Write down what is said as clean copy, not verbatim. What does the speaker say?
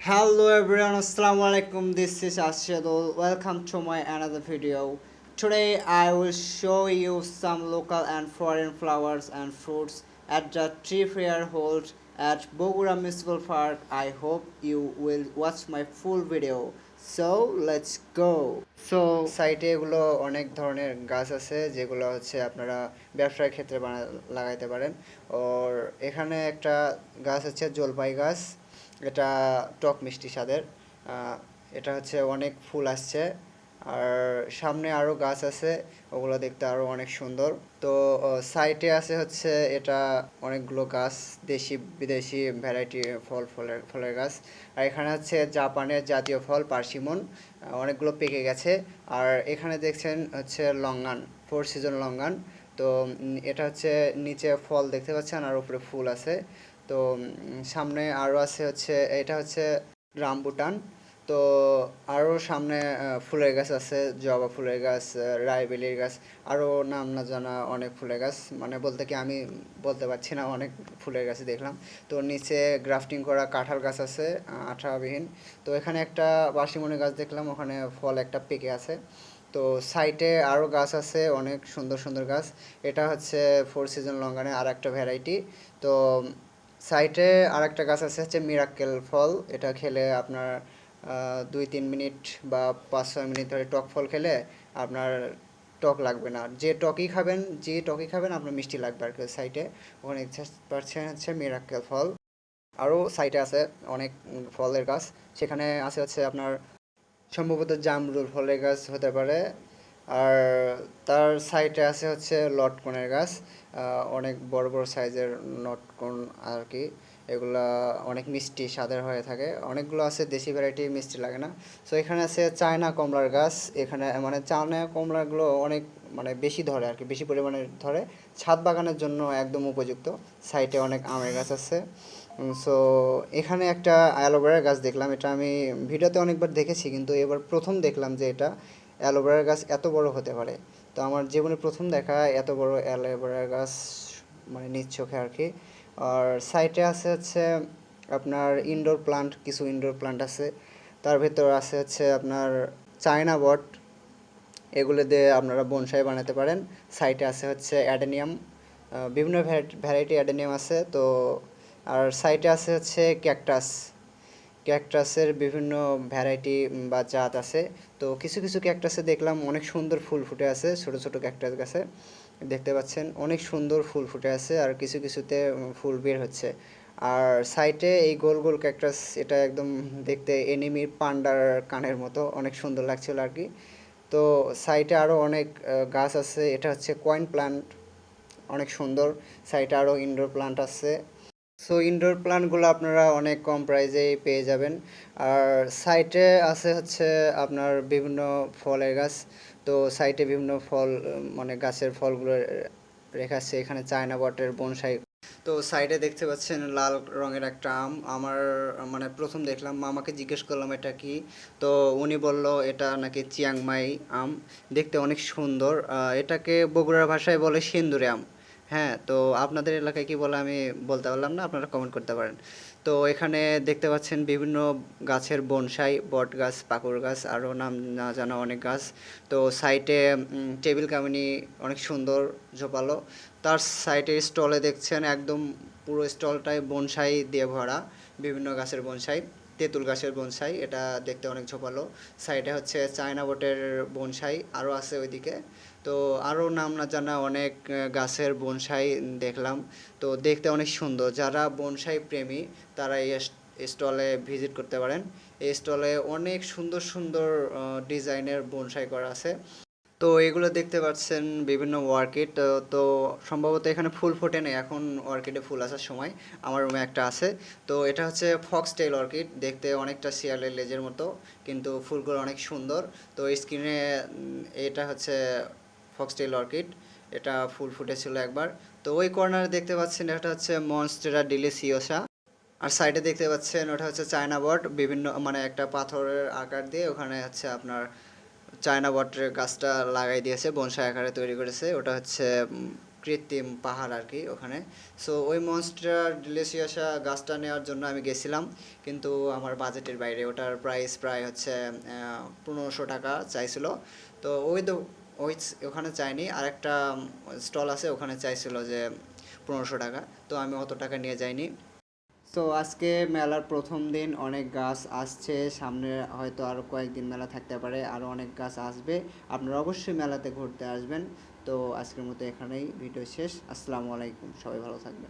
Hello everyone, Assalamu alaikum. This is Ashadul. Welcome to my another video. Today I will show you some local and foreign flowers and fruits at the tree fair hold at Bogura Municipal Park. I hope you will watch my full video. So let's go. সাইটে এগুলো অনেক ধরনের গাছ আছে যেগুলো হচ্ছে আপনারা ব্যবসার ক্ষেত্রে লাগাইতে পারেন। আর এখানে একটা গাছ হচ্ছে জলপাই গাছ। এটা টক মিষ্টি স্বাদের। এটা হচ্ছে অনেক ফুল আসছে। আর সামনে আরও গাছ আছে, ওগুলো দেখতে আরও অনেক সুন্দর। তো সাইটে আছে হচ্ছে এটা অনেকগুলো গাছ, দেশি বিদেশি ভ্যারাইটি ফলের গাছ। আর এখানে হচ্ছে জাপানের জাতীয় ফল পার্সিমন, অনেকগুলো পেকে গেছে। আর এখানে দেখছেন হচ্ছে লঙ্গান, ফোর সিজন লঙ্গান। তো এটা হচ্ছে নিচে ফল দেখতে পাচ্ছেন আর উপরে ফুল আছে। তো সামনে আরও আছে হচ্ছে এটা হচ্ছে রামবুটান। তো আরও সামনে ফুলের গাছ আছে, জবা ফুলের গাছ, রায়বেলির গাছ, আরও নাম না জানা অনেক ফুলের গাছ, মানে বলতে কি আমি বলতে পারছি না, অনেক ফুলের গাছ দেখলাম। তো নিচে গ্রাফটিং করা কাঁঠাল গাছ আছে, আঠাবিহীন। তো এখানে একটা বাসিমনি গাছ দেখলাম, ওখানে ফল একটা পেকে আছে। তো সাইটে আরও গাছ আছে, অনেক সুন্দর সুন্দর গাছ। এটা হচ্ছে ফোর সিজন লঙ্গানের আর একটা ভ্যারাইটি। তো সাইটে আর একটা গাছ আছে হচ্ছে মিরাক্কেল ফল। এটা খেলে আপনার 2-3 মিনিট বা 5-6 মিনিট ধরে টক ফল খেলে আপনার টক লাগবে না। যে টকই খাবেন আপনার মিষ্টি লাগবে আর কি। সাইটে ওখানে পাচ্ছেন হচ্ছে মিরাক্কেল ফল। আরও সাইটে আছে অনেক ফলের গাছ। সেখানে আছে হচ্ছে আপনার সম্ভবত জামরুল ফলের গাছ হতে পারে। আর তার সাইডে আছে হচ্ছে লটকনের গাছ, অনেক বড় বড় সাইজের লটকন আর কি। এগুলা অনেক মিষ্টি স্বাদের হয়ে থাকে, অনেকগুলো আছে দেশি ভ্যারাইটি, মিষ্টি লাগে না। সো এখানে আছে চায়না কমলার গাছ। এখানে মানে চায়না কমলাগুলো অনেক মানে বেশি ধরে আর কি, বেশি পরিমাণে ধরে, ছাদ বাগানের জন্য একদম উপযুক্ত। সাইডে অনেক আমের গাছ আছে। সো এখানে একটা অ্যালোভেরা গাছ দেখলাম, এটা আমি ভিডিওতে অনেকবার দেখেছি কিন্তু এবার প্রথম দেখলাম যে এটা অ্যালোভেরা গাছ এত বড় হতে পারে। তো আমার জীবনে প্রথম দেখা এত বড় অ্যালোভেরা গাছ, মানে নিজ চোখে আর কি। আর সাইটে আছে হচ্ছে আপনার ইনডোর প্লান্ট, কিছু ইনডোর প্লান্ট আছে। তার ভেতর আছে হচ্ছে আপনার চায়না বট, এগুলো দিয়ে আপনারা বনসাই বানাতে পারেন। সাইটে আছে হচ্ছে অ্যাডেনিয়াম, বিভিন্ন ভ্যারাইটি অ্যাডেনিয়াম আছে। তো আর সাইটে আছে হচ্ছে ক্যাকটাস, ক্যাকটাসের বিভিন্ন ভ্যারাইটি বা জাত আছে। তো কিছু কিছু ক্যাকটাসে দেখলাম অনেক সুন্দর ফুল ফুটে আছে, ছোট ছোট ক্যাকটাস গাছে দেখতে পাচ্ছেন অনেক সুন্দর ফুল ফুটে আছে, আর কিছু কিছুতে ফুল বের হচ্ছে। আর সাইটে এই গোল গোল ক্যাকটাস, এটা একদম দেখতে এনিমির পান্ডার কানের মতো, অনেক সুন্দর লাগছিল আর কি। তো সাইটে আরও অনেক গাছ আছে, এটা হচ্ছে কয়েন প্ল্যান্ট, অনেক সুন্দর। সাইটে আরও ইনডোর প্ল্যান্ট আছে। সো ইনডোর প্ল্যান্টগুলো আপনারা অনেক কম প্রাইসেই পেয়ে যাবেন। আর সাইটে আছে হচ্ছে আপনার বিভিন্ন ফলের গাছ। তো সাইটে বিভিন্ন ফল, মানে গাছের ফলগুলো রেখা আছে। এখানে চায়না বটের বনসাই। তো সাইডে দেখতে পাচ্ছেন লাল রঙের একটা আম। আমার মানে প্রথম দেখলাম, মামাকে জিজ্ঞেস করলাম এটা কি। তো উনি বলল এটা নাকি চিয়াংমাই আম, দেখতে অনেক সুন্দর। এটাকে বগুড়ার ভাষায় বলে সেন্দুরে আম। হ্যাঁ, তো আপনাদের এলাকায় কি বলে আমি বলতে পারলাম না, আপনারা কমেন্ট করতে পারেন। তো এখানে দেখতে পাচ্ছেন বিভিন্ন গাছের বনসাই, বট গাছ, পাকুড় গাছ, আরও নাম না জানা অনেক গাছ। তো সাইটে টেবিল কামিনী অনেক সুন্দর, ঝোপালো। তার সাইডে স্টলে দেখছেন একদম পুরো স্টলটাই বনসাই দিয়ে ভরা, বিভিন্ন গাছের বনসাই, তেঁতুল গাছের বনসাই, এটা দেখতে অনেক ঝোপালো। সাইডে হচ্ছে চায়না বটের বনসাই আরও আছে ওইদিকে। তো আরও নাম না জানা অনেক গাছের বনসাই দেখলাম। তো দেখতে অনেক সুন্দর, যারা বনসাই প্রেমী তারা এই স্টলে ভিজিট করতে পারেন। এই স্টলে অনেক সুন্দর সুন্দর ডিজাইনের বনসাই করা আছে। তো এগুলো দেখতে পাচ্ছেন বিভিন্ন অর্কিড। তো সম্ভবত এখানে ফুল ফোটে নেই এখন, অর্কিডে ফুল আসার সময়। আমার রুমে একটা আছে। তো এটা হচ্ছে ফক্সটেল অর্কিড, দেখতে অনেকটা শিয়ালের লেজের মতো, কিন্তু ফুলগুলো অনেক সুন্দর। তো স্ক্রিনে এটা হচ্ছে ফক্সটেল অর্কিড, এটা ফুল ফুটেছিল একবার। তো ওই কর্নারে দেখতে পাচ্ছেন এটা হচ্ছে মনস্টেরা ডিলিসিওসা। আর সাইডে দেখতে পাচ্ছেন ওটা হচ্ছে চায়না বট, বিভিন্ন মানে একটা পাথরের আকার দিয়ে ওখানে হচ্ছে আপনার চায়না বটের গাছটা লাগাই দিয়েছে, বনসাই আকারে তৈরি করেছে। ওটা হচ্ছে কৃত্রিম পাহাড় আর কি ওখানে। সো ওই মনস্টার ডিলিশিয়াসা গাছটা নেওয়ার জন্য আমি গেছিলাম, কিন্তু আমার বাজেটের বাইরে। ওটার প্রাইস প্রায় হচ্ছে 1500 টাকা চাইছিল। তো ওই ওখানে চাইনি, আরেকটা স্টল আছে ওখানে চাইছিল যে 1500 টাকা, তো আমি অত টাকা নিয়ে যাইনি। তো আজকে মেলার প্রথম দিন, অনেক গাছ আসছে, সামনে হয়তো আরও কয়েকদিন মেলা থাকতে পারে, আরও অনেক গাছ আসবে। আপনারা অবশ্যই মেলাতে ঘুরতে আসবেন। তো আজকের মতো এখানেই ভিডিও শেষ। আসসালামু আলাইকুম, সবাই ভালো থাকবেন।